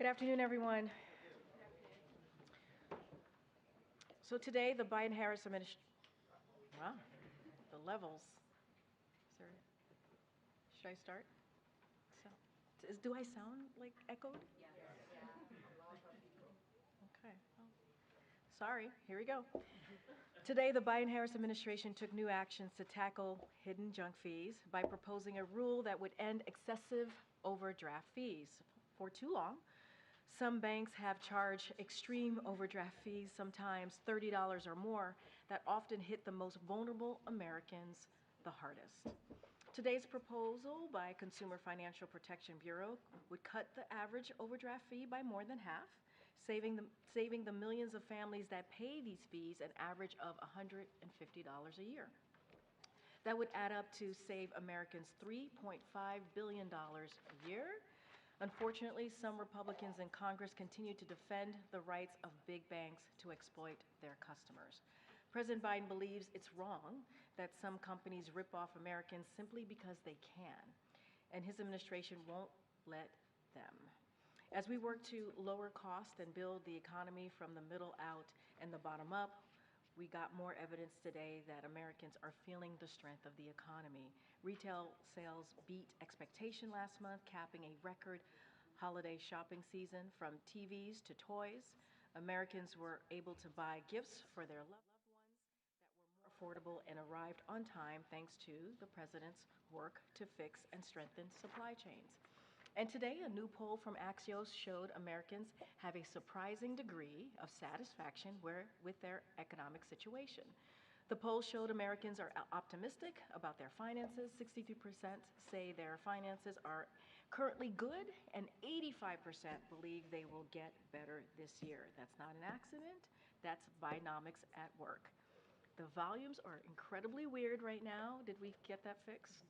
Good afternoon, everyone. So today, the Biden-Harris administration, wow, the levels. Should I start? Do I sound like echoed? Yes. Yeah. Okay. Well, sorry, here we go. Today, the Biden-Harris administration took new actions to tackle hidden junk fees by proposing a rule that would end excessive overdraft fees. For too long, some banks have charged extreme overdraft fees, sometimes $30 or more, that often hit the most vulnerable Americans the hardest. Today's proposal by Consumer Financial Protection Bureau would cut the average overdraft fee by more than half, saving the millions of families that pay these fees an average of $150 a year. That would add up to save Americans $3.5 billion a year. Unfortunately, some Republicans in Congress continue to defend the rights of big banks to exploit their customers. President Biden believes it's wrong that some companies rip off Americans simply because they can, and his administration won't let them. As we work to lower costs and build the economy from the middle out and the bottom up, we got more evidence today that Americans are feeling the strength of the economy. Retail sales beat expectation last month, capping a record holiday shopping season. From TVs to toys, Americans were able to buy gifts for their loved ones that were more affordable and arrived on time thanks to the president's work to fix and strengthen supply chains. And today, a new poll from Axios showed Americans have a surprising degree of satisfaction with their economic situation. The poll showed Americans are optimistic about their finances. 63% say their finances are currently good, and 85% believe they will get better this year. That's not an accident. That's Bidenomics at work. The volumes are incredibly weird right now. Did we get that fixed?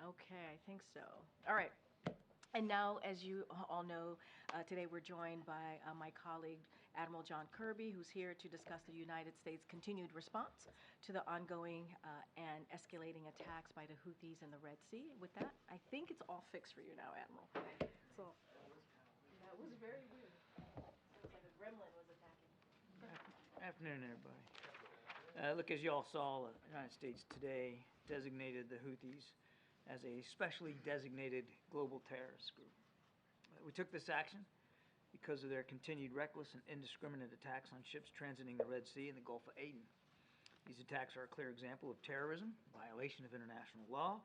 Okay, I think so. All right. And now, as you all know, today we're joined by my colleague, Admiral John Kirby, who's here to discuss the United States' continued response to the ongoing and escalating attacks by the Houthis in the Red Sea. With that, I think it's all fixed for you now, Admiral. So that was very weird. It was like a gremlin was attacking. Afternoon, everybody. Look, as you all saw, the United States today designated the Houthis as a specially designated global terrorist group. We took this action because of their continued reckless and indiscriminate attacks on ships transiting the Red Sea and the Gulf of Aden. These attacks are a clear example of terrorism, violation of international law,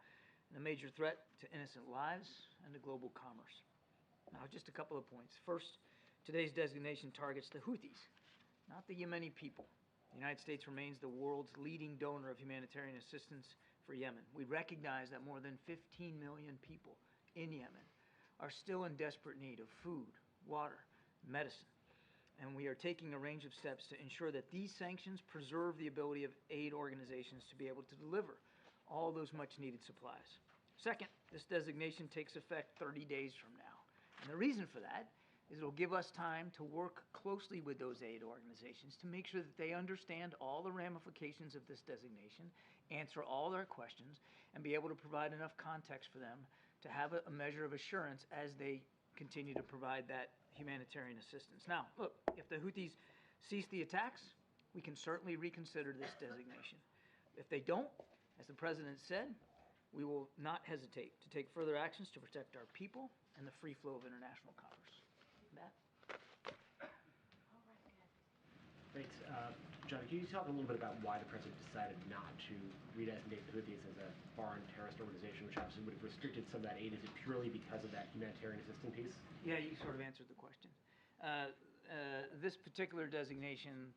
and a major threat to innocent lives and to global commerce. Now, just a couple of points. First, today's designation targets the Houthis, not the Yemeni people. The United States remains the world's leading donor of humanitarian assistance for Yemen. We recognize that more than 15 million people in Yemen are still in desperate need of food, water, medicine. And we are taking a range of steps to ensure that these sanctions preserve the ability of aid organizations to be able to deliver all those much needed supplies. Second, this designation takes effect 30 days from now. And the reason for that is it'll give us time to work closely with those aid organizations to make sure that they understand all the ramifications of this designation, answer all their questions, and be able to provide enough context for them to have a measure of assurance as they continue to provide that humanitarian assistance. Now, look, if the Houthis cease the attacks, we can certainly reconsider this designation. If they don't, as the President said, we will not hesitate to take further actions to protect our people and the free flow of international commerce. Matt? Thanks. John, can you talk a little bit about why the president decided not to redesignate the Houthis as a foreign terrorist organization, which obviously would have restricted some of that aid? Is it purely because of that humanitarian assistance piece? Yeah, you sort of answered the question. This particular designation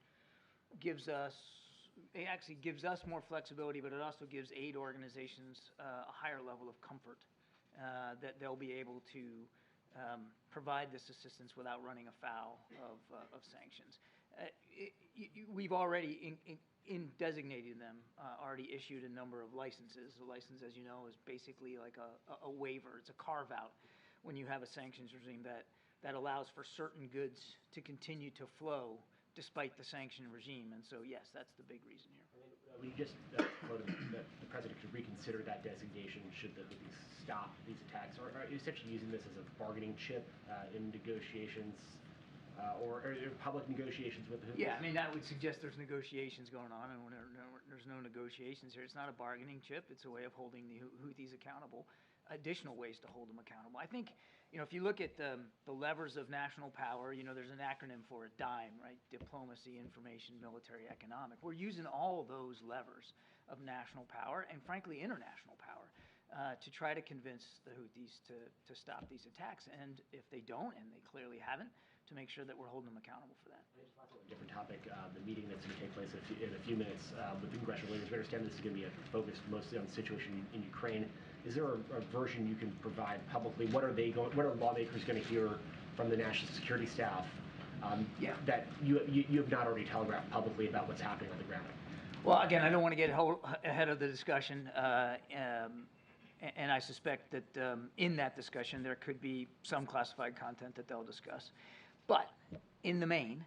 actually gives us more flexibility, but it also gives aid organizations a higher level of comfort that they'll be able to provide this assistance without running afoul of sanctions. We've already, in designating them, already issued a number of licenses. A license, as you know, is basically like a waiver. It's a carve-out when you have a sanctions regime that allows for certain goods to continue to flow despite the sanction regime. And so, yes, that's the big reason here. You just quoted that the president could reconsider that designation should the Houthis stop these attacks. Are you essentially using this as a bargaining chip in negotiations or public negotiations with the Houthis? Yeah, I mean, that would suggest there's negotiations going on, and when there's no negotiations here, it's not a bargaining chip, it's a way of holding the Houthis accountable, additional ways to hold them accountable. I think, if you look at the levers of national power, there's an acronym for it, DIME, right? Diplomacy, information, military, economic. We're using all those levers of national power and, frankly, international power to try to convince the Houthis to stop these attacks. And if they don't, and they clearly haven't, to make sure that we're holding them accountable for that. A different topic, the meeting that's going to take place in a few minutes with the congressional leaders. We understand this is going to be focused mostly on the situation in Ukraine. Is there a version you can provide publicly? What are lawmakers going to hear from the national security staff that you have not already telegraphed publicly about what's happening on the ground? Well, again, I don't want to get ahead of the discussion, and I suspect that in that discussion there could be some classified content that they'll discuss. But in the main,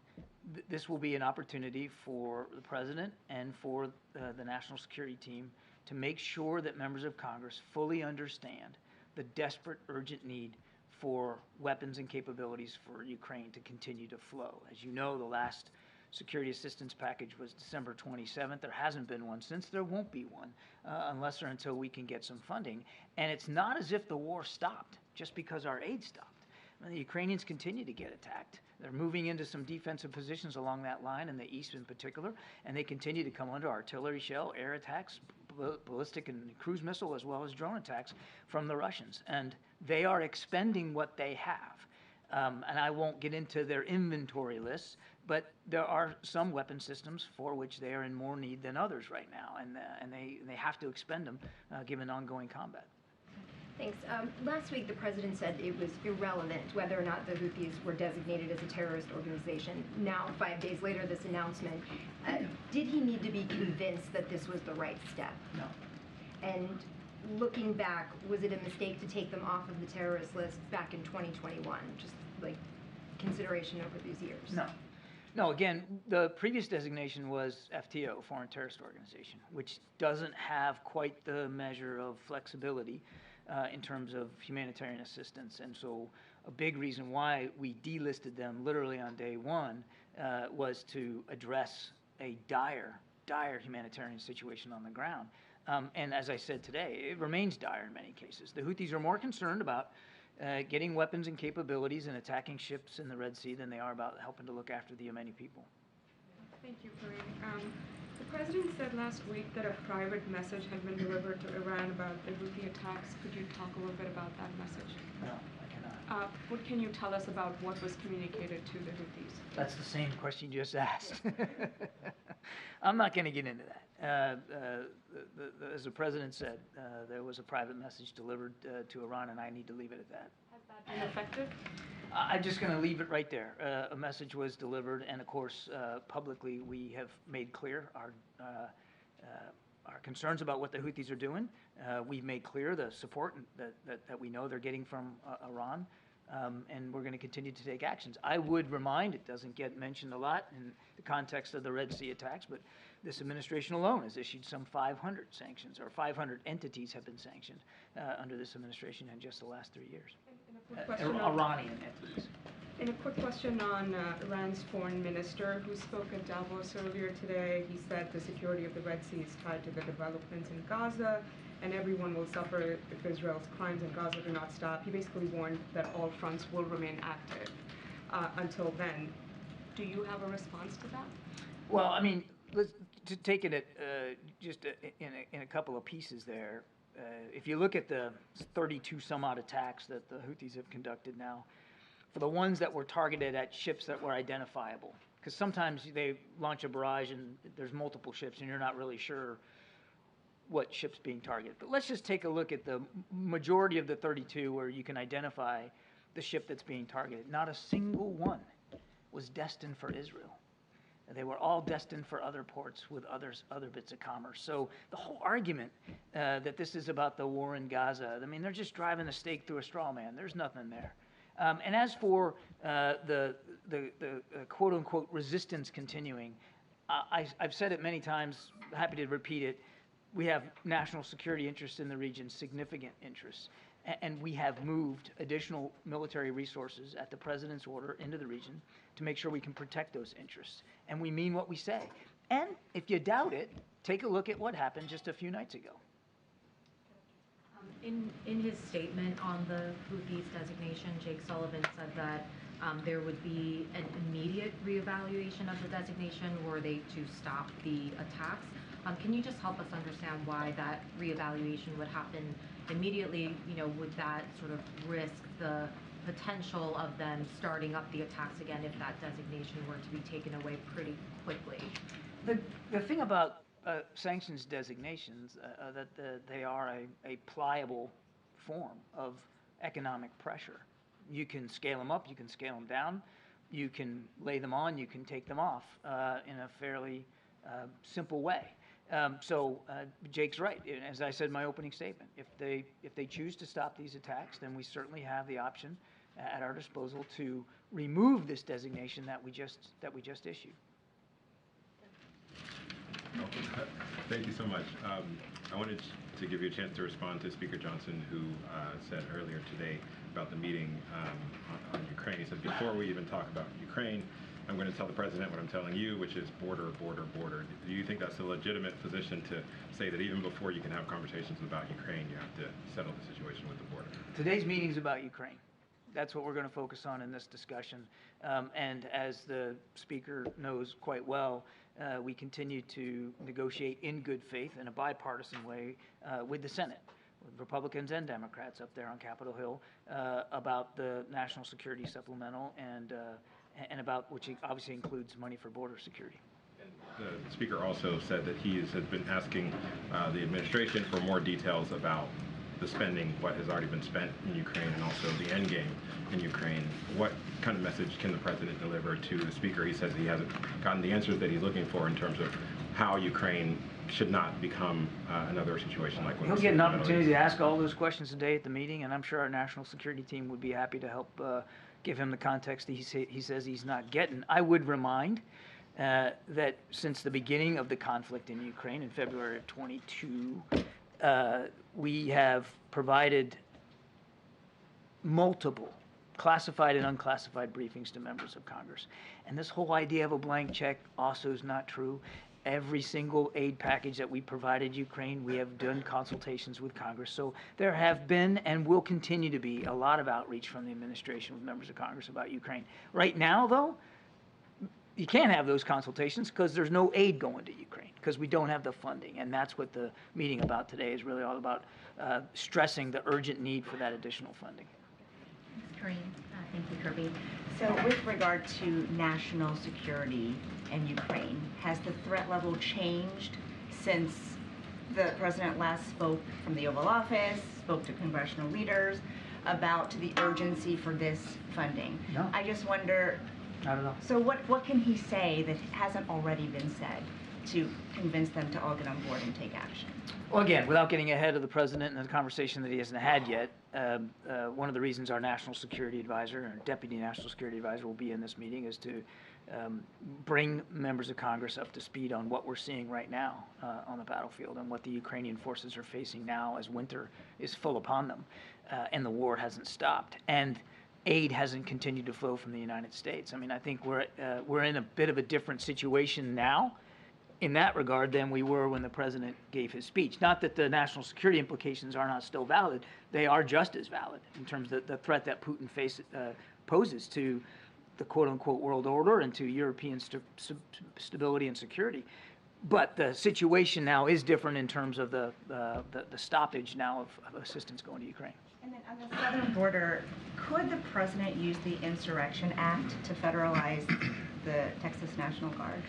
this will be an opportunity for the president and for the national security team to make sure that members of Congress fully understand the desperate, urgent need for weapons and capabilities for Ukraine to continue to flow. As you know, the last security assistance package was December 27th. There hasn't been one since. There won't be one unless or until we can get some funding. And it's not as if the war stopped just because our aid stopped. The Ukrainians continue to get attacked. They're moving into some defensive positions along that line, in the east in particular, and they continue to come under artillery shell, air attacks, ballistic and cruise missile, as well as drone attacks from the Russians. And they are expending what they have. And I won't get into their inventory lists, but there are some weapon systems for which they are in more need than others right now, and they have to expend them given ongoing combat. Thanks. Last week, the president said it was irrelevant whether or not the Houthis were designated as a terrorist organization. Now, 5 days later, this announcement, did he need to be convinced that this was the right step? No. And looking back, was it a mistake to take them off of the terrorist list back in 2021? Just like consideration over these years? No. No, again, the previous designation was FTO, Foreign Terrorist Organization, which doesn't have quite the measure of flexibility in terms of humanitarian assistance. And so a big reason why we delisted them literally on day one was to address a dire humanitarian situation on the ground. And as I said today, it remains dire in many cases. The Houthis are more concerned about getting weapons and capabilities and attacking ships in the Red Sea than they are about helping to look after the Yemeni people. Thank you, Karine. The president said last week that a private message had been delivered to Iran about the Houthi attacks. Could you talk a little bit about that message? No, I cannot. What can you tell us about what was communicated to the Houthis? That's the same question you just asked. I'm not going to get into that. As the president said, there was a private message delivered to Iran, and I need to leave it at that. Has that been effective? I'm just going to leave it right there. A message was delivered, and of course, publicly, we have made clear our concerns about what the Houthis are doing. We've made clear the support that we know they're getting from Iran, and we're going to continue to take actions. I would remind, it doesn't get mentioned a lot in the context of the Red Sea attacks, but this administration alone has issued some 500 sanctions, or 500 entities have been sanctioned under this administration in just the last 3 years. Iranian entities. And a quick question on Iran's foreign minister, who spoke at Davos earlier today. He said the security of the Red Sea is tied to the developments in Gaza, and everyone will suffer if Israel's crimes in Gaza do not stop. He basically warned that all fronts will remain active until then. Do you have a response to that? Well, I mean, let's to take it at just in a couple of pieces there. If you look at the 32 some odd attacks that the Houthis have conducted now, for the ones that were targeted at ships that were identifiable, because sometimes they launch a barrage and there's multiple ships and you're not really sure what ship's being targeted. But let's just take a look at the majority of the 32 where you can identify the ship that's being targeted. Not a single one was destined for Israel. They were all destined for other ports with other bits of commerce. So the whole argument that this is about the war in Gaza, I mean, they're just driving a stake through a straw man. There's nothing there. And as for the quote-unquote resistance continuing, I've said it many times, happy to repeat it, we have national security interests in the region, significant interests, and we have moved additional military resources at the president's order into the region to make sure we can protect those interests. And we mean what we say. And if you doubt it, take a look at what happened just a few nights ago. In his statement on the Houthis designation, Jake Sullivan said that there would be an immediate reevaluation of the designation were they to stop the attacks. Can you just help us understand why that reevaluation would happen immediately? You know, would that sort of risk the potential of them starting up the attacks again if that designation were to be taken away pretty quickly? The thing about sanctions designations, that they are a pliable form of economic pressure. You can scale them up, you can scale them down, you can lay them on, you can take them off in a fairly simple way. So Jake's right. As I said in my opening statement, if they choose to stop these attacks, then we certainly have the option at our disposal to remove this designation that we just issued. Thank you so much. I wanted to give you a chance to respond to Speaker Johnson, who said earlier today about the meeting on Ukraine. He said, before we even talk about Ukraine, I'm going to tell the president what I'm telling you, which is border, border, border. Do you think that's a legitimate position to say that even before you can have conversations about Ukraine, you have to settle the situation with the border? Today's meeting is about Ukraine. That's what we're going to focus on in this discussion. And as the speaker knows quite well, we continue to negotiate in good faith in a bipartisan way with the Senate, with Republicans and Democrats up there on Capitol Hill about the national security supplemental and about, which obviously includes money for border security. The speaker also said that he has been asking the administration for more details about the spending, what has already been spent in Ukraine, and also the end game in Ukraine. What kind of message can the president deliver to the speaker? He says he hasn't gotten the answers that he's looking for in terms of how Ukraine should not become another situation like what He'll get an opportunity to ask all those questions today at the meeting, and I'm sure our national security team would be happy to help give him the context that he says he's not getting. I would remind that since the beginning of the conflict in Ukraine in February of 22, we have provided multiple classified and unclassified briefings to members of Congress. And this whole idea of a blank check also is not true. Every single aid package that we provided Ukraine, we have done consultations with Congress. So there have been and will continue to be a lot of outreach from the administration with members of Congress about Ukraine. Right now, though, you can't have those consultations because there's no aid going to Ukraine because we don't have the funding. And that's what the meeting about today is really all about, stressing the urgent need for that additional funding. Karine. Thank you, Kirby. So with regard to national security and Ukraine, has the threat level changed since the president last spoke from the Oval Office, spoke to congressional leaders about the urgency for this funding? No. I just wonder, I don't know. so what can he say that hasn't already been said to convince them to all get on board and take action? Well, again, without getting ahead of the president and the conversation that he hasn't had yet, one of the reasons our national security advisor, or deputy national security advisor, will be in this meeting is to bring members of Congress up to speed on what we're seeing right now on the battlefield and what the Ukrainian forces are facing now as winter is full upon them and the war hasn't stopped. And aid hasn't continued to flow from the United States. I mean, I think we're in a bit of a different situation now in that regard than we were when the president gave his speech. Not that the national security implications are not still valid. They are just as valid in terms of the threat that Putin poses to the quote-unquote world order and to European stability and security. But the situation now is different in terms of the stoppage now of assistance going to Ukraine. And then on the southern border, could the president use the Insurrection Act to federalize the Texas National Guard?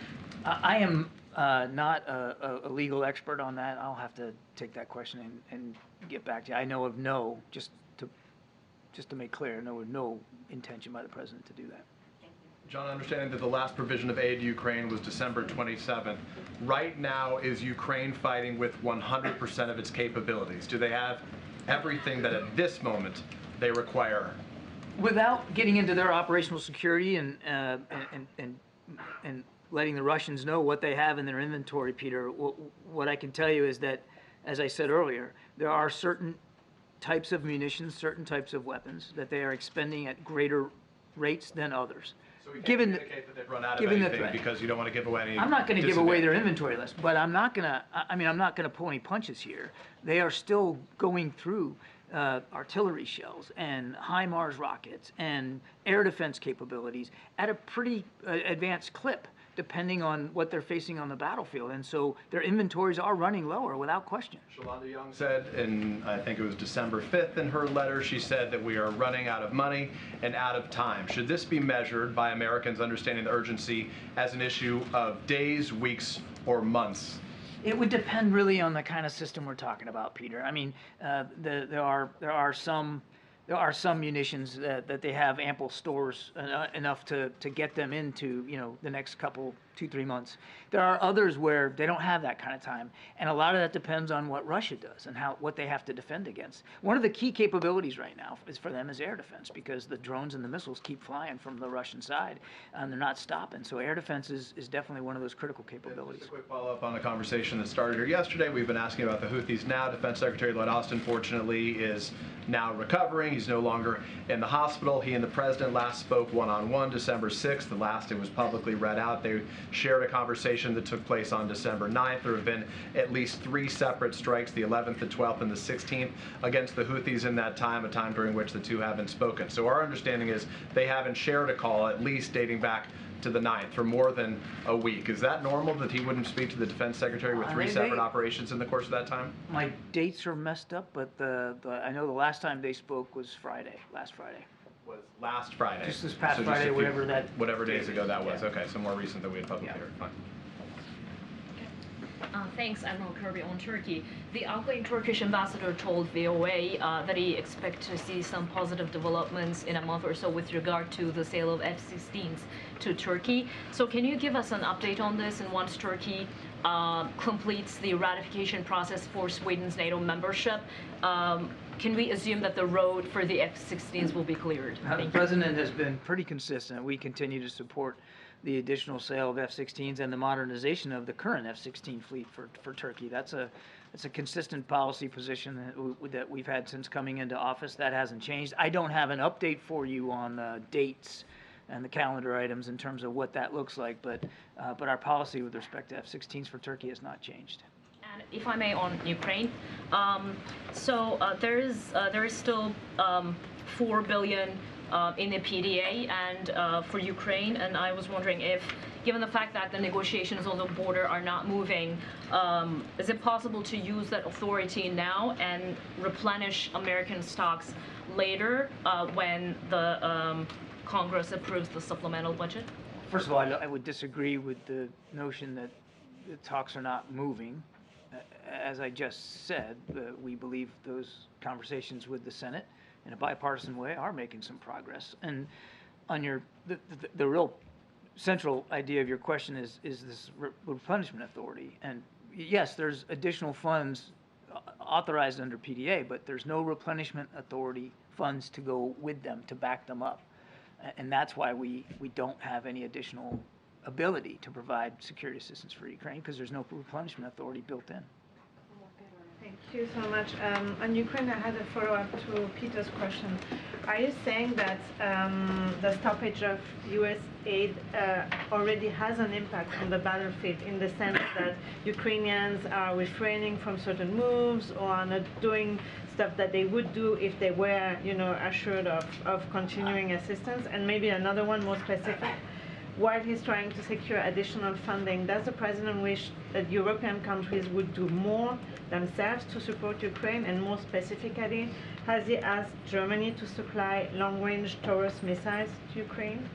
I am not a legal expert on that. I'll have to take that question and get back to you. I know of no, just to make clear, I know of no intention by the president to do that. John, understanding that the last provision of aid to Ukraine was December 27th. Right now, is Ukraine fighting with 100% of its capabilities? Do they have everything that at this moment they require? Without getting into their operational security and letting the Russians know what they have in their inventory, Peter. What I can tell you is that, as I said earlier, there are certain types of munitions, certain types of weapons that they are expending at greater rates than others. So we can't Given communicate that they've run out of given the anything threat. because you don't want to give away any. I'm not going to give away their disadvantage. inventory list, but I'm not going to, I'm not going to pull any punches here. They are still going through artillery shells and HIMARS rockets and air defense capabilities at a pretty advanced clip, depending on what they're facing on the battlefield. And so their inventories are running lower without question. Shalonda Young said, in I think it was December 5th in her letter, she said that we are running out of money and out of time. Should this be measured by Americans understanding the urgency as an issue of days, weeks, or months? It would depend really on the kind of system we're talking about, Peter. I mean, there are some munitions that they have ample stores enough to get them into, you know, the next couple, 2-3 months. There are others where they don't have that kind of time, and a lot of that depends on what Russia does and what they have to defend against. One of the key capabilities right now for them is air defense, because the drones and the missiles keep flying from the Russian side, and they're not stopping. So air defense is definitely one of those critical capabilities. Just a quick follow-up on the conversation that started here yesterday. We've been asking about the Houthis now. Defense Secretary Lloyd Austin, fortunately, is now recovering. He's no longer in the hospital. He and the president last spoke one-on-one December 6th. The last it was publicly read out. They shared a conversation that took place on December 9th. There have been at least 3 separate strikes, the 11th, the 12th, and the 16th, against the Houthis in that time, a time during which the two haven't spoken. So our understanding is they haven't shared a call, at least dating back to the 9th, for more than a week. Is that normal that he wouldn't speak to the defense secretary with 3 separate operations in the course of that time? My dates are messed up, but I know the last time they spoke was last Friday. Was last Friday. Just this past So Friday, a few- whatever days ago that was. Yeah. Okay, so more recent than we had publicly Yeah. heard. Fine. Thanks, Admiral Kirby. On Turkey, the outgoing Turkish ambassador told VOA that he expects to see some positive developments in a month or so with regard to the sale of F-16s to Turkey. So can you give us an update on this? And once Turkey completes the ratification process for Sweden's NATO membership, can we assume that the road for the F-16s will be cleared? The president has been pretty consistent. We continue to support the additional sale of F-16s and the modernization of the current F-16 fleet for Turkey. That's a consistent policy position that we've had since coming into office. That hasn't changed. I don't have an update for you on dates and the calendar items in terms of what that looks like, but our policy with respect to F-16s for Turkey has not changed. And if I may, on Ukraine, there is still 4 billion in the PDA and for Ukraine, and I was wondering if, given the fact that the negotiations on the border are not moving, is it possible to use that authority now and replenish American stocks later when the Congress approves the supplemental budget? First of all, I would disagree with the notion that the talks are not moving. As I just said, we believe those conversations with the Senate in a bipartisan way are making some progress. And on the real central idea of your question is this replenishment authority. And yes, there's additional funds authorized under PDA, but there's no replenishment authority funds to go with them, to back them up. And that's why we don't have any additional ability to provide security assistance for Ukraine, because there's no replenishment authority built in. Thank you so much. On Ukraine, I had a follow-up to Peter's question. Are you saying that the stoppage of U.S. aid already has an impact on the battlefield, in the sense that Ukrainians are refraining from certain moves or are not doing stuff that they would do if they were, assured of continuing assistance? And maybe another one more specific. While he's trying to secure additional funding, does the president wish that European countries would do more themselves to support Ukraine? And more specifically, has he asked Germany to supply long-range Taurus missiles to Ukraine?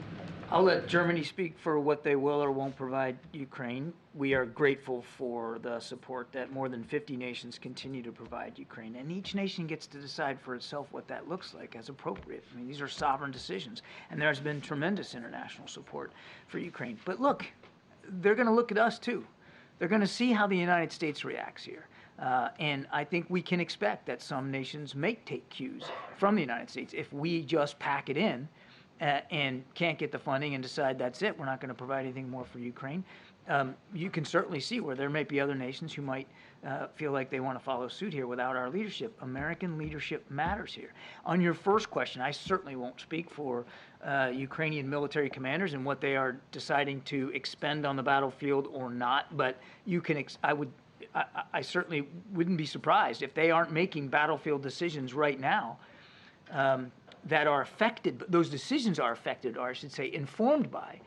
I'll let Germany speak for what they will or won't provide Ukraine. We are grateful for the support that more than 50 nations continue to provide Ukraine. And each nation gets to decide for itself what that looks like as appropriate. I mean, these are sovereign decisions. And there's been tremendous international support for Ukraine. But look, they're going to look at us too. They're going to see how the United States reacts here. And I think we can expect that some nations may take cues from the United States. If we just pack it in and can't get the funding and decide that's it, we're not going to provide anything more for Ukraine, you can certainly see where there might be other nations who might feel like they want to follow suit here without our leadership. American leadership matters here. On your first question, I certainly won't speak for Ukrainian military commanders and what they are deciding to expend on the battlefield or not, but you can, I certainly wouldn't be surprised if they aren't making battlefield decisions right now that are affected, those decisions are affected, or I should say informed by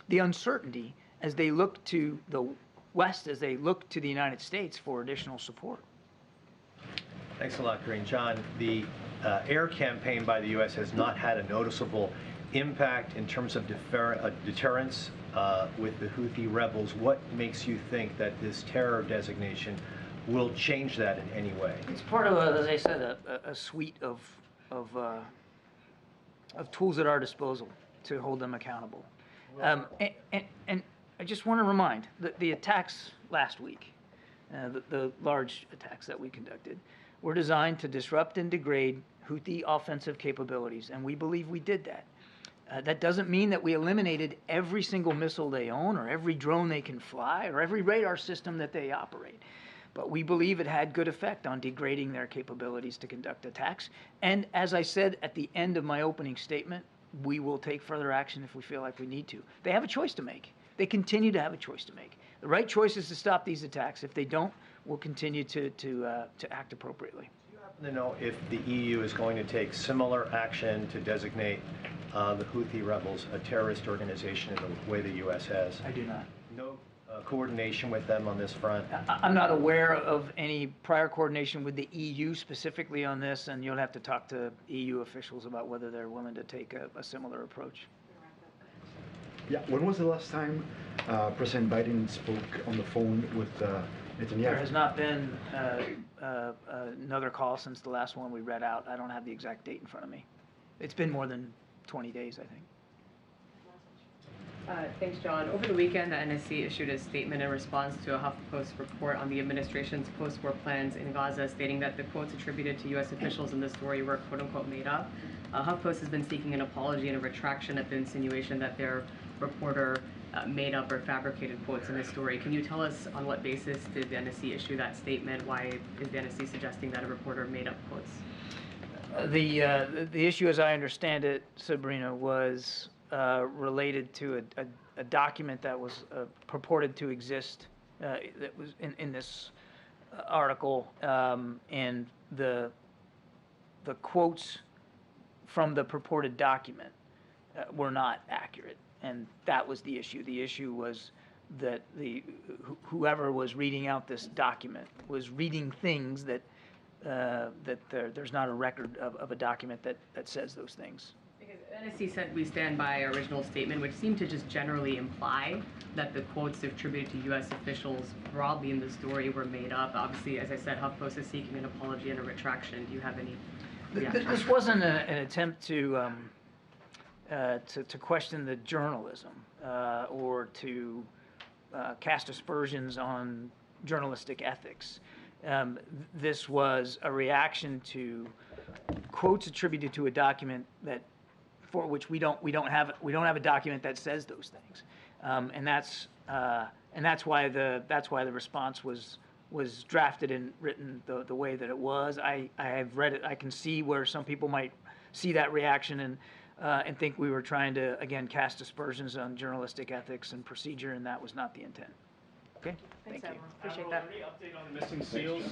the uncertainty as they look to the West, as they look to the United States for additional support. Thanks a lot, Karine. John, the air campaign by the U.S. has not had a noticeable impact in terms of deterrence with the Houthi rebels. What makes you think that this terror designation will change that in any way? It's part of, as I said, a suite of tools at our disposal to hold them accountable. And I just want to remind that the attacks last week, the large attacks that we conducted, were designed to disrupt and degrade Houthi offensive capabilities, and we believe we did that. That doesn't mean that we eliminated every single missile they own or every drone they can fly or every radar system that they operate. But we believe it had good effect on degrading their capabilities to conduct attacks. And as I said at the end of my opening statement, we will take further action if we feel like we need to. They have a choice to make. They continue to have a choice to make. The right choice is to stop these attacks. If they don't, we'll continue to act appropriately. Do you happen to know if the EU is going to take similar action to designate the Houthi rebels a terrorist organization in the way the U.S. has? I do not. No coordination with them on this front? I'm not aware of any prior coordination with the EU specifically on this, and you'll have to talk to EU officials about whether they're willing to take a similar approach. Yeah, when was the last time President Biden spoke on the phone with Netanyahu? There has not been another call since the last one we read out. I don't have the exact date in front of me. It's been more than 20 days, I think. Thanks, John. Over the weekend, the NSC issued a statement in response to a HuffPost report on the administration's post-war plans in Gaza, stating that the quotes attributed to U.S. officials in the story were quote-unquote made up. HuffPost has been seeking an apology and a retraction at the insinuation that their reporter made up or fabricated quotes in this story. Can you tell us on what basis did the NSC issue that statement? Why is the NSC suggesting that a reporter made up quotes? The issue, as I understand it, Sabrina, was related to a document that was purported to exist that was in this article, and the quotes from the purported document were not accurate, and that was the issue. The issue was that whoever was reading out this document was reading things that there's not a record of a document that says those things. Because NSC said we stand by our original statement, which seemed to just generally imply that the quotes attributed to U.S. officials broadly in the story were made up. Obviously, as I said, HuffPost is seeking an apology and a retraction. Do you have any reaction? This wasn't an attempt to question the journalism or to cast aspersions on journalistic ethics. This was a reaction to quotes attributed to a document that, for which we don't have a document that says those things, and that's why the response was drafted and written the way that it was. I have read it. I can see where some people might see that reaction and think we were trying to again cast aspersions on journalistic ethics and procedure, and that was not the intent. Okay. Thanks, Thank you. Admiral. Appreciate that. Any update on the missing SEALs?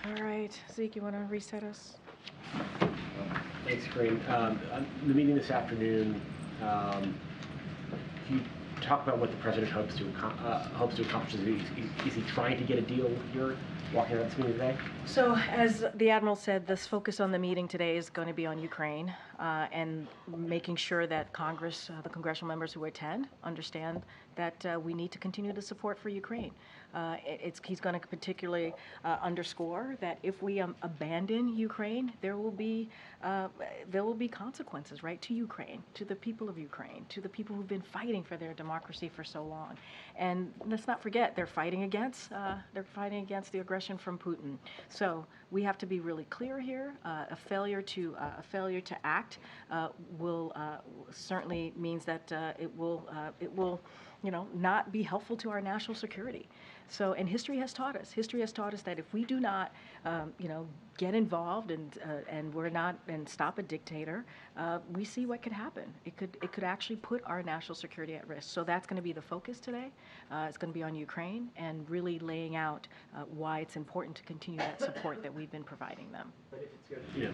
All right, Zeke, you want to reset us? Thanks, Karine. The meeting this afternoon, can you talk about what the president hopes to accomplish? Is he trying to get a deal here, walking out of this meeting today? So, as the Admiral said, this focus on the meeting today is going to be on Ukraine and making sure that Congress, the congressional members who attend, understand that we need to continue the support for Ukraine. He's going to particularly underscore that if we abandon Ukraine, there will be consequences, right, to Ukraine, to the people of Ukraine, to the people who've been fighting for their democracy for so long. And let's not forget, they're fighting against the aggression from Putin. So we have to be really clear here. A failure to act act will certainly means that it will, not be helpful to our national security. So, and history has taught us that if we do not, get involved and we're not, and stop a dictator, we see what could happen. It could actually put our national security at risk. So that's going to be the focus today. It's going to be on Ukraine and really laying out why it's important to continue that support that we've been providing them. But if it's good,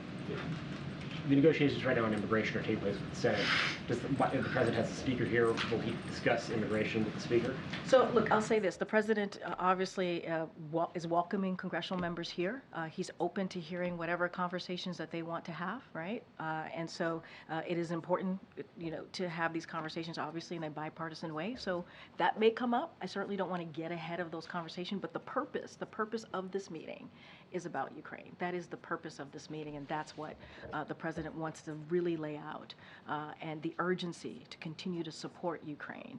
the negotiations right now on immigration are taking place with the Senate. If the president has the speaker here, will he discuss immigration with the speaker? So, look, I'll say this. The president obviously is welcoming congressional members here. He's open to hearing whatever conversations that they want to have, right? And so it is important, to have these conversations, obviously, in a bipartisan way. So that may come up. I certainly don't want to get ahead of those conversations, but the purpose of this meeting is about Ukraine. That is the purpose of this meeting, and that's what the president wants to really lay out, and the urgency to continue to support Ukraine,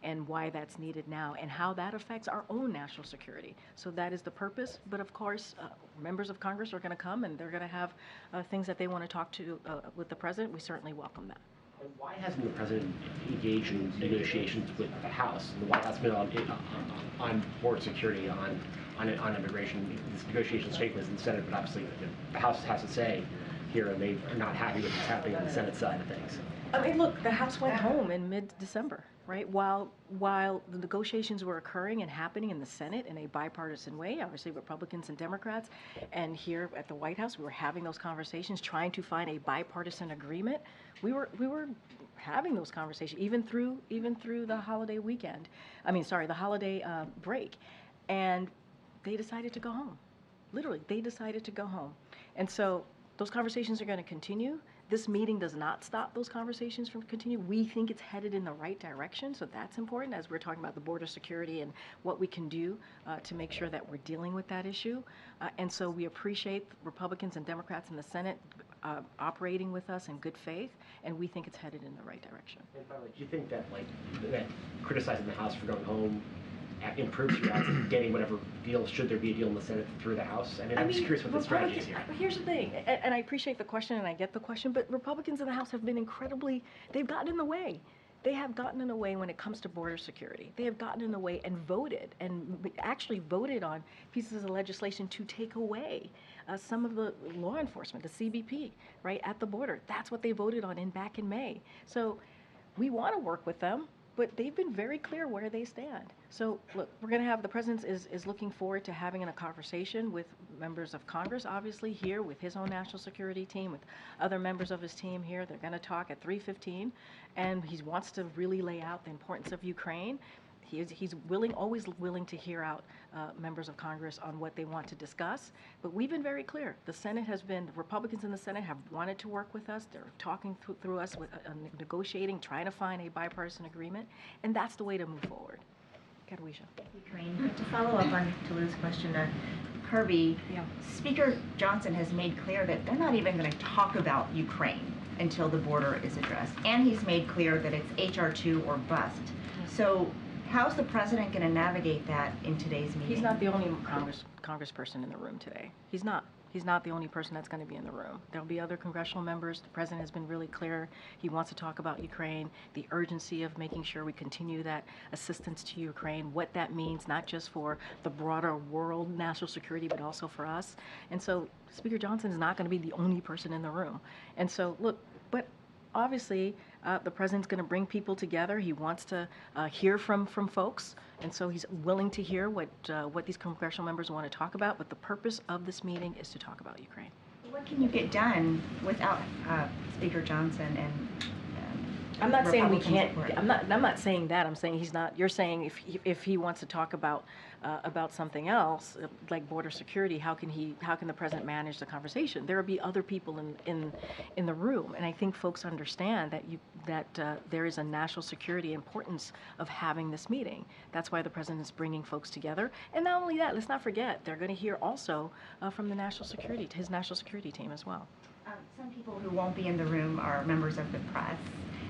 and why that's needed now, and how that affects our own national security. So that is the purpose, but of course, members of Congress are going to come, and they're going to have things that they want to talk to with the president. We certainly welcome that. And why hasn't the president engaged in negotiations with the House? The White House been on border security, on immigration. These negotiations take place in the Senate, but obviously the House has to say here, and they are not happy with what's happening on the Senate side of things. I mean, look, the House went home in mid-December, right? While the negotiations were occurring and happening in the Senate in a bipartisan way, obviously Republicans and Democrats, and here at the White House, we were having those conversations, trying to find a bipartisan agreement. We were having those conversations even through the holiday weekend. The holiday break, and they decided to go home. Literally, they decided to go home, and so those conversations are going to continue. This meeting does not stop those conversations from continuing. We think it's headed in the right direction, so that's important as we're talking about the border security and what we can do to make sure that we're dealing with that issue. And so we appreciate Republicans and Democrats in the Senate operating with us in good faith, and we think it's headed in the right direction. And finally, do you think that that criticizing the House for going home improves your odds of getting whatever deal, should there be a deal in the Senate, through the House? I'm just curious what the strategy is here. Here's the thing, and I appreciate the question, and I get the question, but Republicans in the House have been they've gotten in the way. They have gotten in the way when it comes to border security. They have gotten in the way and actually voted on pieces of legislation to take away some of the law enforcement, the CBP, right, at the border. That's what they voted on back in May. So we want to work with them, but they've been very clear where they stand. So look, we're going to have, the president is looking forward to having a conversation with members of Congress, obviously here with his own national security team, with other members of his team here. They're going to talk at 3:15, and he wants to really lay out the importance of Ukraine. He's always willing to hear out members of Congress on what they want to discuss. But we've been very clear. Republicans in the Senate have wanted to work with us. They're talking through us, negotiating, trying to find a bipartisan agreement. And that's the way to move forward. Karine. Karine, to follow up on Tulu's question, Kirby, Speaker Johnson has made clear that they're not even going to talk about Ukraine until the border is addressed. And he's made clear that it's HR 2 or bust. So how's the president going to navigate that in today's meeting? He's not the only congressperson in the room today. He's not. He's not the only person that's going to be in the room. There'll be other congressional members. The president has been really clear. He wants to talk about Ukraine, the urgency of making sure we continue that assistance to Ukraine, what that means, not just for the broader world national security, but also for us. And so Speaker Johnson is not going to be the only person in the room. And so, look, but obviously, the president's going to bring people together. He wants to hear from folks, and so he's willing to hear what these congressional members want to talk about. But the purpose of this meeting is to talk about Ukraine. What can you get done without Speaker Johnson and I'm not saying we Republican can't. support? I'm not saying that. I'm saying he's not. You're saying if he wants to talk about something else like border security, how can the president manage the conversation? There will be other people in the room, and I think folks understand that there is a national security importance of having this meeting. That's why the president is bringing folks together, and not only that, let's not forget they're going to hear also from his national security team as well. Some people who won't be in the room are members of the press.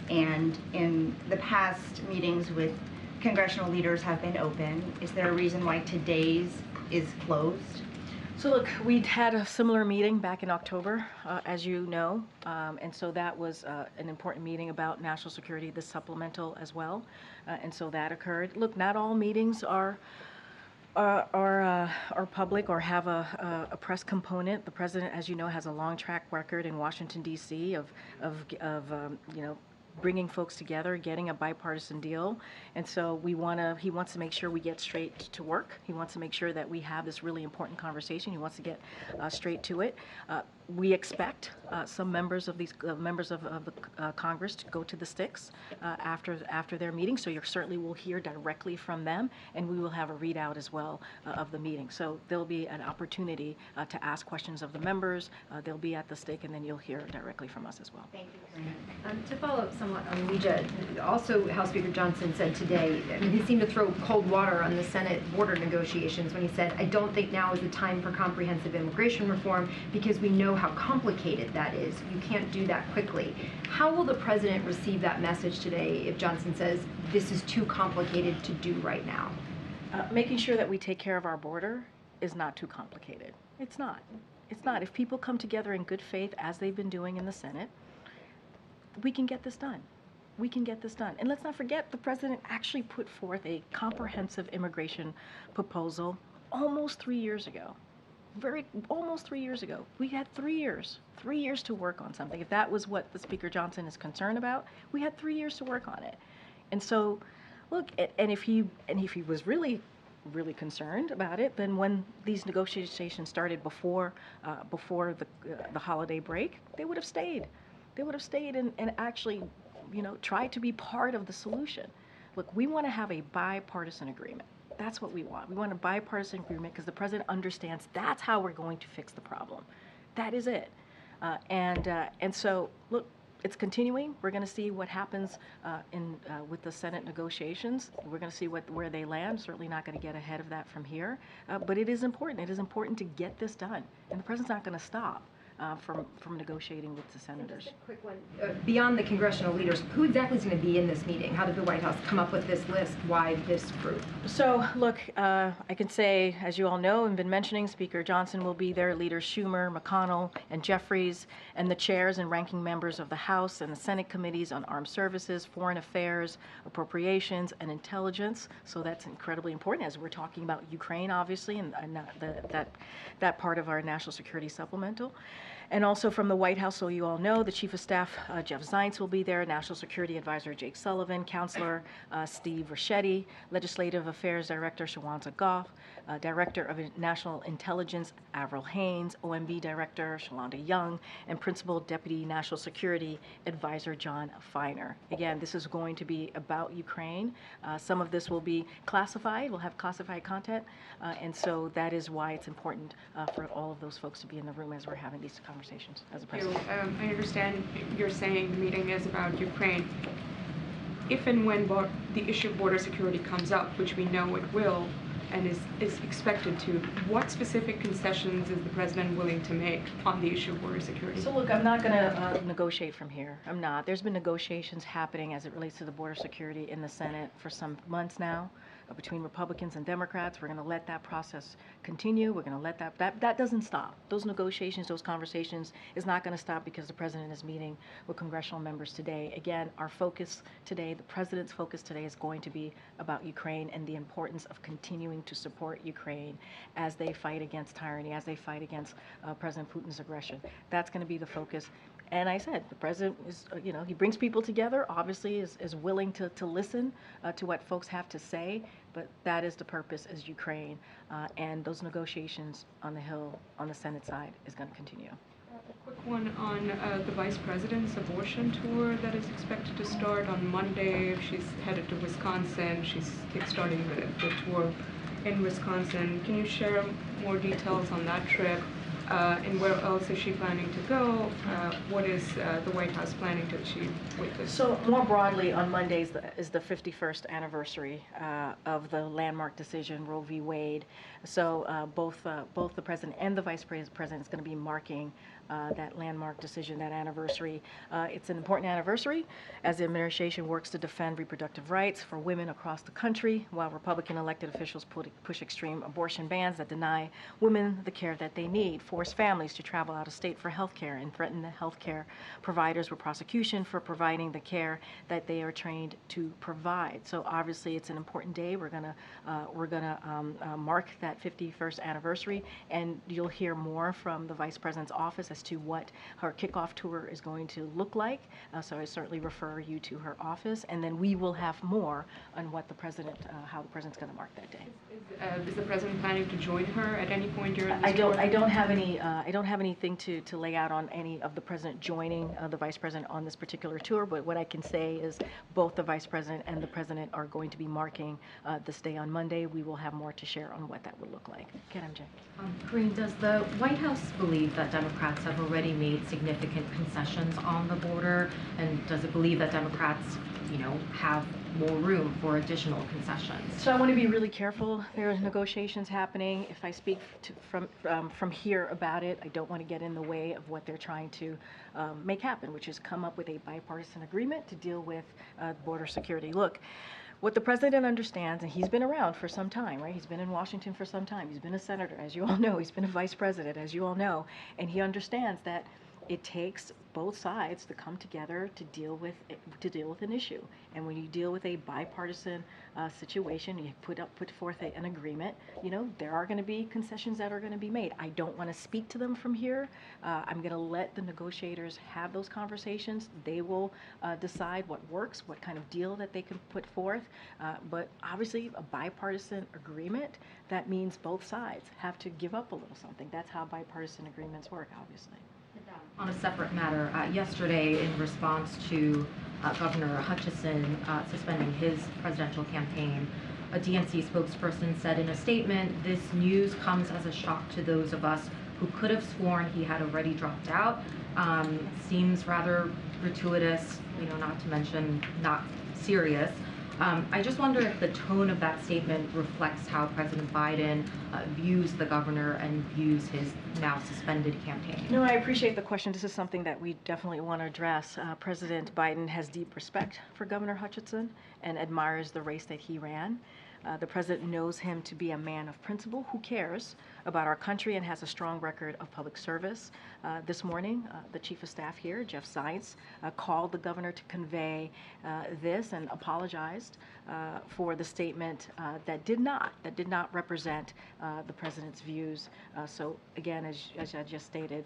And in the past, meetings with congressional leaders have been open. Is there a reason why today's is closed? So look, we'd had a similar meeting back in October, as you know, and so that was an important meeting about national security, the supplemental as well, and so that occurred. Look, not all meetings are public or have a press component. The president, as you know, has a long track record in Washington D.C. of you know, bringing folks together, getting a bipartisan deal, and so he wants to make sure we get straight to work. He wants to make sure that we have this really important conversation. He wants to get straight to it. We expect some members of the Congress to go to the sticks after their meeting, so you certainly will hear directly from them, and we will have a readout as well of the meeting. So there'll be an opportunity to ask questions of the members. They'll be at the stick, and then you'll hear directly from us as well. Thank you, Karine. To follow up somewhat on Leija, also House Speaker Johnson said today, I mean, he seemed to throw cold water on the Senate border negotiations when he said, I don't think now is the time for comprehensive immigration reform because we know how complicated that is. You can't do that quickly. How will the president receive that message today if Johnson says this is too complicated to do right now? Making sure that we take care of our border is not too complicated. It's not. It's not. If people come together in good faith, as they've been doing in the Senate, we can get this done. We can get this done. And let's not forget, the president actually put forth a comprehensive immigration proposal almost 3 years ago. Almost 3 years ago. We had 3 years to work on something. If that was what the Speaker Johnson is concerned about, we had 3 years to work on it. And so, look, and if he was really concerned about it, then when these negotiations started before the holiday break, they would have stayed. They would have stayed and actually, you know, tried to be part of the solution. Look, we want to have a bipartisan agreement. That's what we want. We want a bipartisan agreement because the president understands that's how we're going to fix the problem. That is it. And so, look, it's continuing. We're going to see what happens with the Senate negotiations. We're going to see where they land. Certainly not going to get ahead of that from here. But it is important. It is important to get this done. And the president's not going to stop from negotiating with the senators. Just a quick one. Beyond the congressional leaders, who exactly is going to be in this meeting? How did the White House come up with this list? Why this group? So, look, I can say, as you all know and been mentioning, Speaker Johnson will be there, Leaders Schumer, McConnell, and Jeffries, and the chairs and ranking members of the House and the Senate committees on armed services, foreign affairs, appropriations, and intelligence. So that's incredibly important as we're talking about Ukraine, obviously, and that part of our national security supplemental. And also from the White House, so you all know, the Chief of Staff, Jeff Zients, will be there, National Security Advisor Jake Sullivan, Counselor Steve Ricchetti, Legislative Affairs Director Shawanta Goff, Director of National Intelligence Avril Haines, OMB Director Shalonda Young, and Principal Deputy National Security Advisor John Feiner. Again, this is going to be about Ukraine. Some of this will be classified, will have classified content, and so that is why it's important for all of those folks to be in the room as we're having these conversations as a president. I understand you're saying the meeting is about Ukraine. If and when the issue of border security comes up, which we know it will, and is expected to, what specific concessions is the president willing to make on the issue of border security? So look, I'm not going to negotiate from here. I'm not. There's been negotiations happening as it relates to the border security in the Senate for some months now. Between Republicans and Democrats. We're going to let that process continue. We're going to let that doesn't stop. Those negotiations, those conversations is not going to stop because the president is meeting with congressional members today. Again, our focus today, the president's focus today is going to be about Ukraine and the importance of continuing to support Ukraine as they fight against tyranny, as they fight against President Putin's aggression. That's going to be the focus. And I said, the president is, you know, he brings people together, obviously is willing to listen to what folks have to say, but that is the purpose, is Ukraine. And those negotiations on the Hill, on the Senate side, is going to continue. A quick one on the vice president's abortion tour that is expected to start on Monday. She's headed to Wisconsin. She's kickstarting the tour in Wisconsin. Can you share more details on that trip? And where else is she planning to go? What is the White House planning to achieve with this? So more broadly, on Monday is the 51st anniversary of the landmark decision, Roe v. Wade. So both the president and the vice president is going to be marking that landmark decision, that anniversary. It's an important anniversary as the administration works to defend reproductive rights for women across the country, while Republican elected officials push extreme abortion bans that deny women the care that they need, force families to travel out of state for health care, and threaten the health care providers with prosecution for providing the care that they are trained to provide. So obviously it's an important day. We're gonna mark that 51st anniversary, and you'll hear more from the Vice President's office as to what her kickoff tour is going to look like. So I certainly refer you to her office, and then we will have more on what the President, how the President's going to mark that day. Is the President planning to join her at any point during this I tour? don't have anything to lay out on any of the President joining the Vice President on this particular tour, but what I can say is both the Vice President and the President are going to be marking this day on Monday. We will have more to share on what that would look like. Get MJ. Karine, does the White House believe that Democrats have already made significant concessions on the border, and does it believe that Democrats, have more room for additional concessions? So I want to be really careful. There are negotiations happening. If I speak from here about it, I don't want to get in the way of what they're trying to make happen, which is come up with a bipartisan agreement to deal with border security. Look, what the President understands, and he's been around for some time, right? He's been in Washington for some time. He's been a senator, as you all know. He's been a vice president, as you all know. And he understands that it takes both sides to come together to deal with an issue. And when you deal with a bipartisan situation, you put forth an agreement. There are going to be concessions that are going to be made. I don't want to speak to them from here. I'm going to let the negotiators have those conversations. They will decide what works, what kind of deal that they can put forth. But obviously, a bipartisan agreement, that means both sides have to give up a little something. That's how bipartisan agreements work, obviously. On a separate matter, yesterday, in response to Governor Hutchinson suspending his presidential campaign, a DNC spokesperson said in a statement, "This news comes as a shock to those of us who could have sworn he had already dropped out." Seems rather gratuitous, not to mention not serious. I just wonder if the tone of that statement reflects how President Biden views the governor and views his now suspended campaign. No, I appreciate the question. This is something that we definitely want to address. President Biden has deep respect for Governor Hutchinson and admires the race that he ran. The president knows him to be a man of principle who cares about our country and has a strong record of public service. This morning, the chief of staff here, Jeff Zients, called the governor to convey this and apologized for the statement that did not represent the president's views. So again, as I just stated,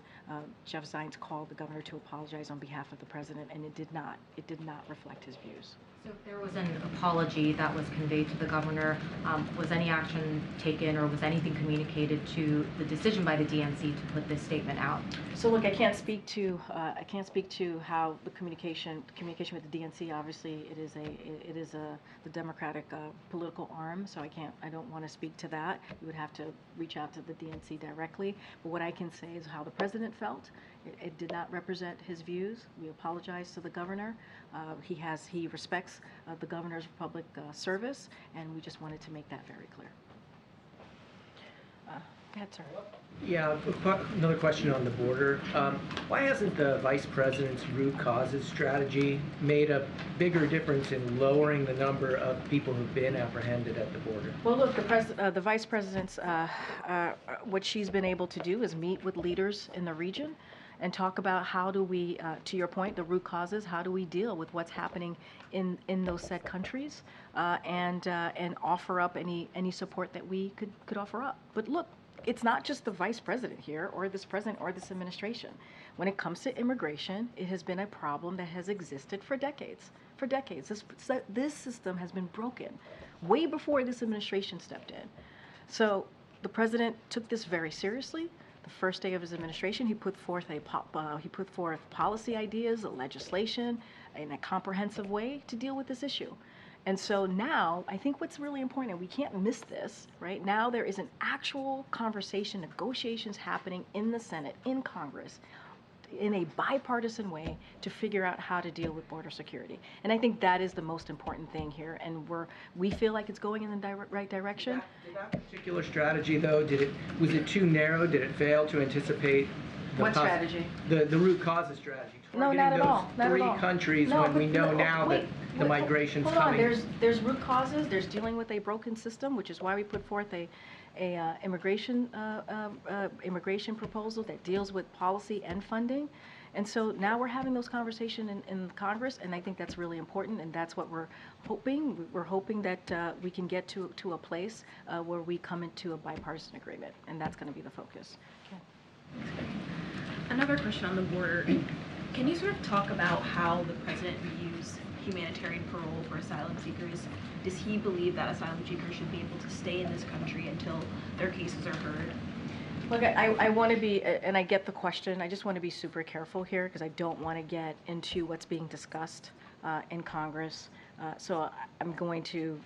Jeff Zients called the governor to apologize on behalf of the president, and it did not reflect his views. So if there was an apology that was conveyed to the governor, was any action taken or was anything communicated to the decision by the DNC to put this statement out? So look, I can't speak to how the communication with the DNC. Obviously, it is the Democratic political arm. So I don't want to speak to that. You would have to reach out to the DNC directly. But what I can say is how the president felt. It did not represent his views. We apologize to the governor. He respects the governor's public service, and we just wanted to make that very clear. Go ahead, sir. Yeah, another question on the border. Why hasn't the vice president's root causes strategy made a bigger difference in lowering the number of people who've been apprehended at the border? Well, look, the vice president's, what she's been able to do is meet with leaders in the region and talk about how do we, to your point, the root causes, how do we deal with what's happening in those said countries, and offer up any support that we could offer up. But look, it's not just the vice president here or this president or this administration. When it comes to immigration, it has been a problem that has existed for decades. For decades, this system has been broken way before this administration stepped in. So the president took this very seriously. The first day of his administration, he put forth policy ideas, legislation, in a comprehensive way to deal with this issue. And so now, I think what's really important, and we can't miss this, right? Now there is an actual conversation, negotiations happening in the Senate, in Congress, in a bipartisan way to figure out how to deal with border security. And I think that is the most important thing here. And we feel like it's going in the right direction. Did that particular strategy, though, was it too narrow? Did it fail to anticipate What strategy? The root causes strategy? No, not at all. Not Three at all. countries No, when we but know no, now wait, that the migration's hold on. coming. There's root causes. There's dealing with a broken system, which is why we put forth a immigration proposal that deals with policy and funding. And so now we're having those conversations in Congress, and I think that's really important, and that's what we're hoping. We're hoping that we can get to a place where we come into a bipartisan agreement, and that's going to be the focus. Another question on the border. Can you sort of talk about how the president views humanitarian parole for asylum seekers? Does he believe that asylum seekers should be able to stay in this country until their cases are heard? Look, I want to be, and I get the question, I just want to be super careful here because I don't want to get into what's being discussed in Congress. So I'm going to,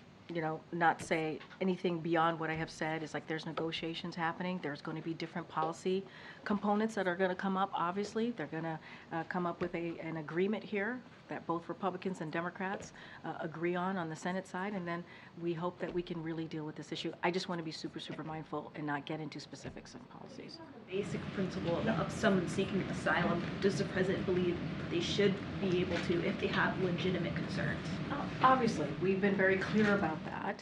not say anything beyond what I have said. It's like there's negotiations happening. There's going to be different policy components that are going to come up, obviously. They're going to come up with an agreement here that both Republicans and Democrats agree on the Senate side, and then we hope that we can really deal with this issue. I just want to be super, super mindful and not get into specifics and policies. The basic principle of someone seeking asylum, does the president believe they should be able to if they have legitimate concerns? Obviously, we've been very clear about that,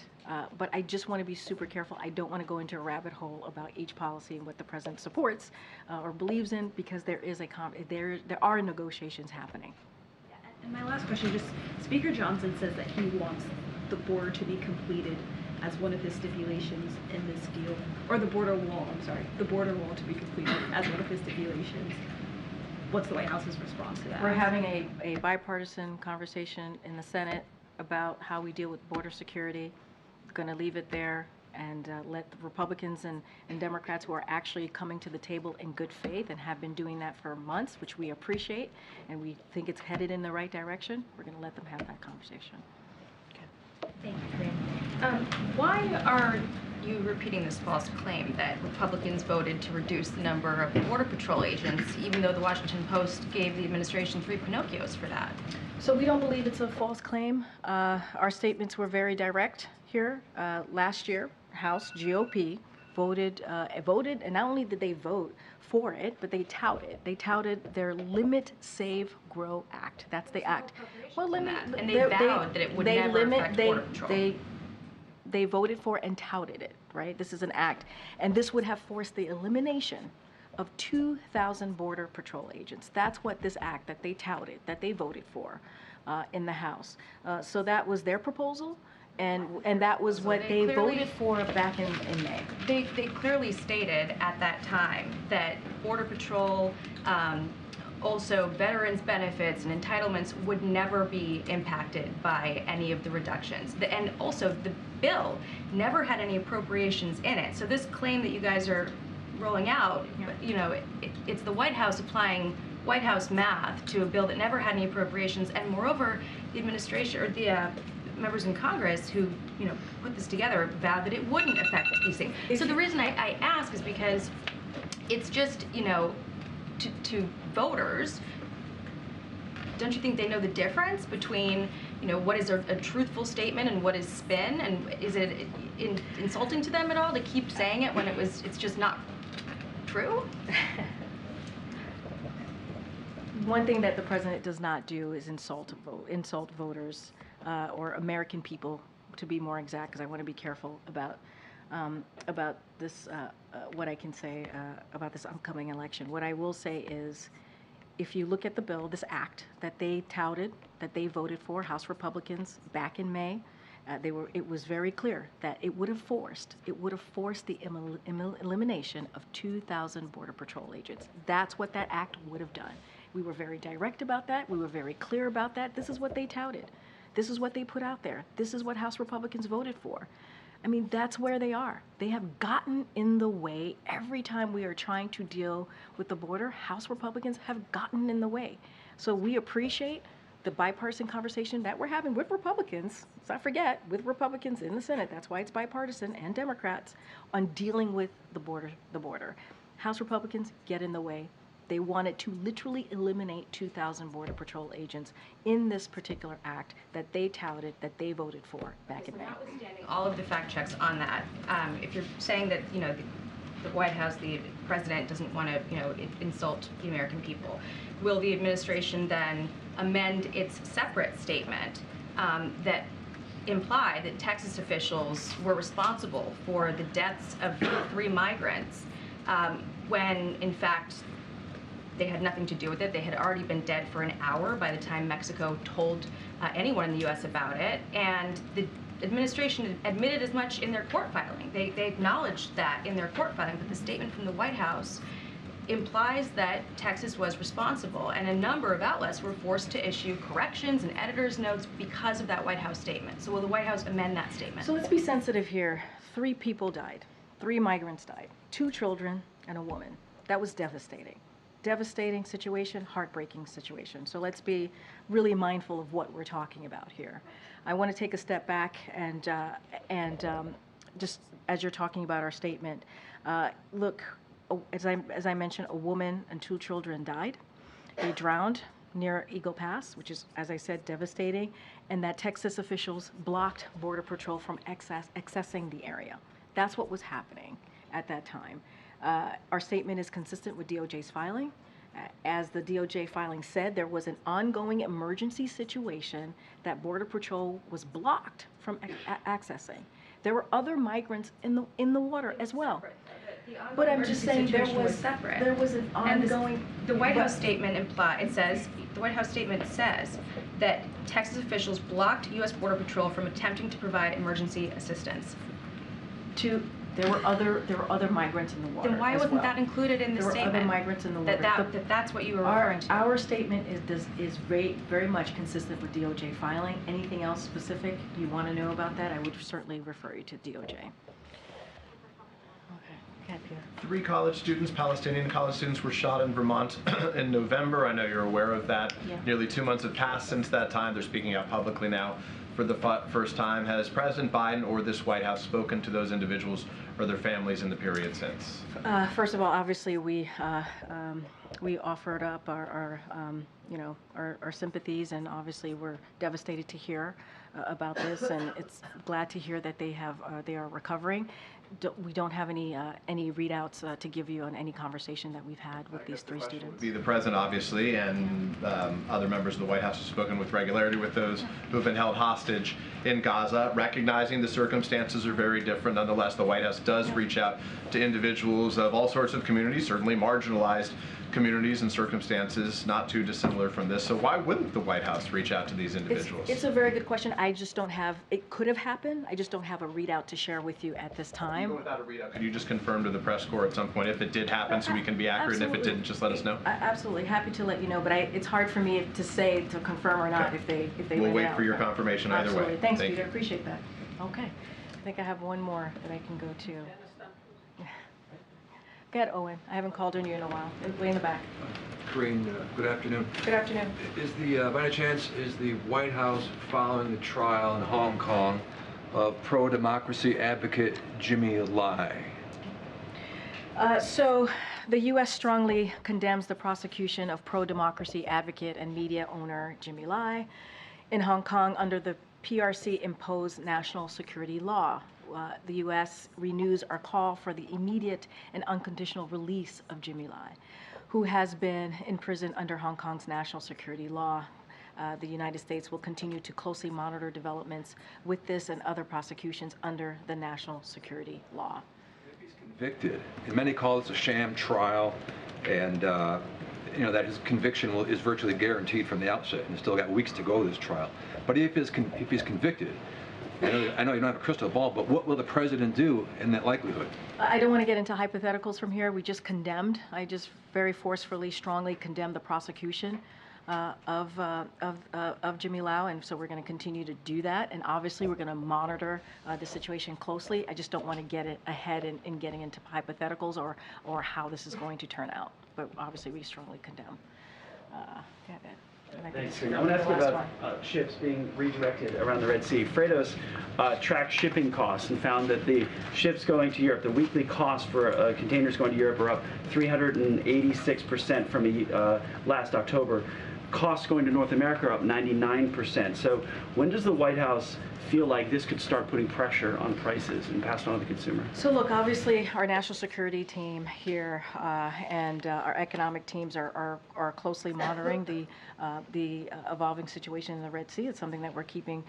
but I just want to be super careful. I don't want to go into a rabbit hole about each policy and what the president supports or believes in, because there are negotiations happening. And my last question, just Speaker Johnson says that he wants the border to be completed as one of his stipulations in this deal, or the border wall to be completed as one of his stipulations. What's the White House's response to that? We're having a bipartisan conversation in the Senate about how we deal with border security. Going to leave it there and let the Republicans and Democrats who are actually coming to the table in good faith and have been doing that for months, which we appreciate, and we think it's headed in the right direction. We're going to let them have that conversation. Thank you, Karine. Why are you repeating this false claim that Republicans voted to reduce the number of Border Patrol agents, even though the Washington Post gave the administration 3 Pinocchios for that? So we don't believe it's a false claim. Our statements were very direct here. Last year, House GOP voted, and not only did they vote for it, but they touted their Limit, Save, Grow Act. That's the act. Well, limit, and they vowed that it would never affect Border Patrol. They voted for and touted it, right? This is an act. And this would have forced the elimination of 2,000 Border Patrol agents. That's what this act that they touted, that they voted for in the House. So that was their proposal. And that was what they voted for back in May. They clearly stated at that time that Border Patrol, also veterans benefits and entitlements would never be impacted by any of the reductions. And also the bill never had any appropriations in it. So this claim that you guys are rolling out, it's the White House applying White House math to a bill that never had any appropriations. And moreover, the administration or the members in Congress who put this together vowed that it wouldn't affect policing. So the reason I ask is because it's just to voters, don't you think they know the difference between what is a truthful statement and what is spin? And is it insulting to them at all to keep saying it when it's just not true? One thing that the president does not do is insult voters or American people, to be more exact, because I want to be careful about this, what I can say about this upcoming election. What I will say is, if you look at the bill, this act that they touted, that they voted for, House Republicans back in May, it was very clear that it would have forced the elimination of 2,000 Border Patrol agents. That's what that act would have done. We were very direct about that. We were very clear about that. This is what they touted. This is what they put out there. This is what House Republicans voted for. I mean, that's where they are. They have gotten in the way every time we are trying to deal with the border. House Republicans have gotten in the way. So we appreciate the bipartisan conversation that we're having with Republicans, let's not forget, with Republicans in the Senate, that's why it's bipartisan, and Democrats, on dealing with the border. House Republicans get in the way. They wanted to literally eliminate 2,000 Border Patrol agents in this particular act that they touted, that they voted for back in May. Notwithstanding all of the fact checks on that, if you're saying that, the White House, the president doesn't want to, insult the American people, will the administration then amend its separate statement that imply that Texas officials were responsible for the deaths of 3 migrants when, in fact, they had nothing to do with it? They had already been dead for an hour by the time Mexico told anyone in the U.S. about it, and the administration admitted as much in their court filing. They acknowledged that in their court filing, but the statement from the White House implies that Texas was responsible, and a number of outlets were forced to issue corrections and editor's notes because of that White House statement. So will the White House amend that statement? So let's be sensitive here. 3 people died. 3 migrants died. 2 children and a woman. That was devastating. Devastating situation, heartbreaking situation. So let's be really mindful of what we're talking about here. I want to take a step back and just as you're talking about our statement, look, as I mentioned, a woman and 2 children died. They drowned near Eagle Pass, which is, as I said, devastating, and that Texas officials blocked Border Patrol from accessing the area. That's what was happening at that time. Our statement is consistent with DOJ's filing. As the DOJ filing said, there was an ongoing emergency situation that Border Patrol was blocked from accessing. There were other migrants in the water as well. But I'm just saying there was an ongoing. The White House statement the White House statement says that Texas officials blocked U.S. Border Patrol from attempting to provide emergency assistance. There were other migrants in the water. Then why wasn't that included in the statement? There were other migrants in the water. That's what you were referring to. Our statement is very much consistent with DOJ filing. Anything else specific you want to know about that, I would certainly refer you to DOJ. Okay, Pierre. 3 college students, Palestinian college students, were shot in Vermont in November. I know you're aware of that. Yeah. Nearly 2 months have passed since that time. They're speaking out publicly now for the first time. Has President Biden or this White House spoken to those individuals or their families in the period since? First of all, obviously we offered up our sympathies, and obviously we're devastated to hear about this, and it's glad to hear that they are recovering. We don't have any readouts to give you on any conversation that we've had with these 3 students. Be the president, obviously, and other members of the White House have spoken with regularity with those who have been held hostage in Gaza, recognizing the circumstances are very different. Nonetheless, the White House does reach out to individuals of all sorts of communities, certainly marginalized communities and circumstances not too dissimilar from this. So why wouldn't the White House reach out to these individuals? It's a very good question. I just don't have, it could have happened. I just don't have a readout to share with you at this time. Without a readout, could you just confirm to the press corps at some point if it did happen so we can be accurate, and if it didn't, just let us know? Absolutely. Happy to let you know, but it's hard for me to say, to confirm or not, okay. if they We'll went wait out. for your confirmation either Absolutely. way. Thanks, Thank Peter. you. Appreciate that. Okay. I think I have one more that I can go to. Go ahead, Owen. I haven't called on you in a while. Way in the back. Karine, good afternoon. Good afternoon. By any chance, is the White House following the trial in Hong Kong of pro-democracy advocate Jimmy Lai? So the U.S. strongly condemns the prosecution of pro-democracy advocate and media owner Jimmy Lai in Hong Kong under the PRC-imposed national security law. The U.S. renews our call for the immediate and unconditional release of Jimmy Lai, who has been in prison under Hong Kong's national security law. The United States will continue to closely monitor developments with this and other prosecutions under the national security law. He's convicted, and many call this a sham trial, and that his conviction is virtually guaranteed from the outset, and he's still got weeks to go this trial. But if he's convicted, I know you don't have a crystal ball, but what will the president do in that likelihood? I don't want to get into hypotheticals from here. We just condemned. I just very forcefully, strongly condemned the prosecution of Jimmy Lai, and so we're going to continue to do that. And obviously, we're going to monitor the situation closely. I just don't want to get it ahead in getting into hypotheticals or how this is going to turn out. But obviously, we strongly condemn. And I think Thanks. it's I gonna want to be ask the you last about one. ships being redirected around the Red Sea. Freightos tracked shipping costs and found that the ships going to Europe, the weekly cost for containers going to Europe are up 386% from last October. Costs going to North America are up 99%. So when does the White House feel like this could start putting pressure on prices and pass it on to the consumer? So look, obviously, our national security team here and our economic teams are closely monitoring the evolving situation in the Red Sea. It's something that we're keeping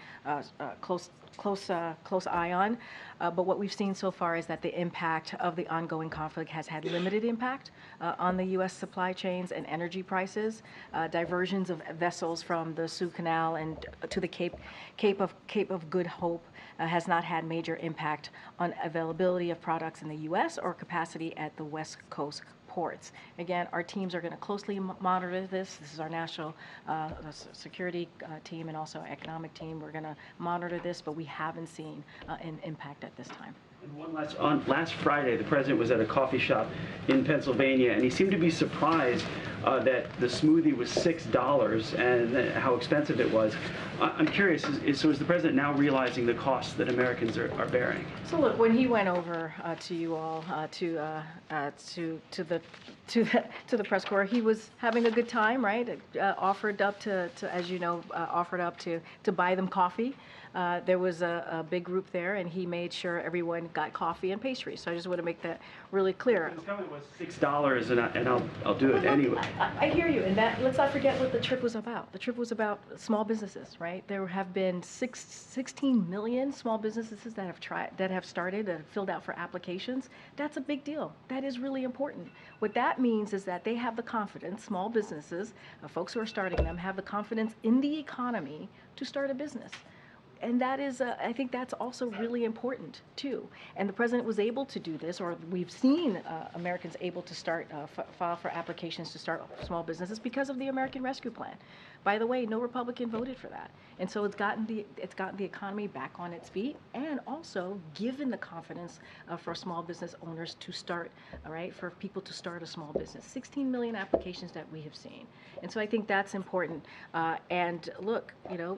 close eye on. But what we've seen so far is that the impact of the ongoing conflict has had limited impact on the U.S. supply chains and energy prices. Diversions of vessels from the Suez Canal and to the Cape of Good Hope has not had major impact on availability of products in the U.S. or capacity at the West Coast ports. Again, our teams are going to closely monitor this. This is our national security team and also economic team. We're going to monitor this, but we haven't seen an impact at this time. And one last Friday, the president was at a coffee shop in Pennsylvania, and he seemed to be surprised that the smoothie was $6 and how expensive it was. I'm curious, so is the president now realizing the costs that Americans are bearing? So look, when he went over to you all to the press corps, he was having a good time, right? Offered up to as you know, offered up to buy them coffee. There was a big group there, and he made sure everyone got coffee and pastries. So I just want to make that really clear. His comment was $6, and I'll do it anyway. I hear you, and that let's not forget what the trip was about. The trip was about small businesses, right? There have been 16 million small businesses that have started and filled out for applications. That's a big deal. That is really important. What that means is that they have the confidence, small businesses, folks who are starting them, have the confidence in the economy to start a business. And that is, I think that's also really important too. And the president was able to do this, or we've seen Americans able to start, file for applications to start small businesses because of the American Rescue Plan. By the way, no Republican voted for that. And so it's gotten the economy back on its feet, and also given the confidence for small business owners to start, all right, for people to start a small business. 16 million applications that we have seen. And so I think that's important. And look, you know,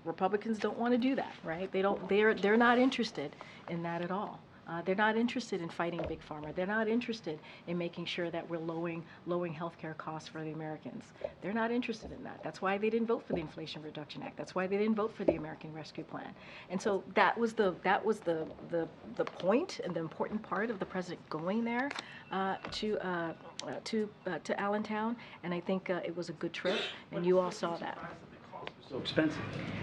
Republicans don't want to do that, right? They're not interested in that at all. They're not interested in fighting Big Pharma. They're not interested in making sure that we're lowering healthcare costs for the Americans. They're not interested in that. That's why they didn't vote for the Inflation Reduction Act. That's why they didn't vote for the American Rescue Plan. And so that was the point and the important part of the president going there to Allentown. And I think it was a good trip, and you all saw that. So expensive.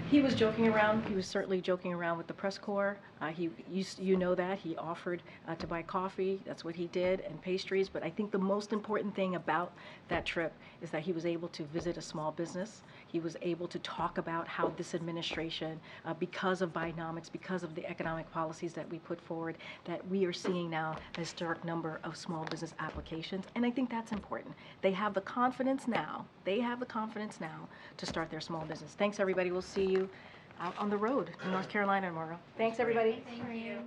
He was joking around. He was certainly joking around with the press corps. You know that he offered to buy coffee. That's what he did, and pastries. But I think the most important thing about that trip is that he was able to visit a small business. He was able to talk about how this administration, because of Bidenomics, because of the economic policies that we put forward, that we are seeing now a historic number of small business applications. And I think that's important. They have the confidence now. They have the confidence now to start their small business. Thanks, everybody. We'll see you out on the road in North Carolina tomorrow. Thanks, everybody. Thank you.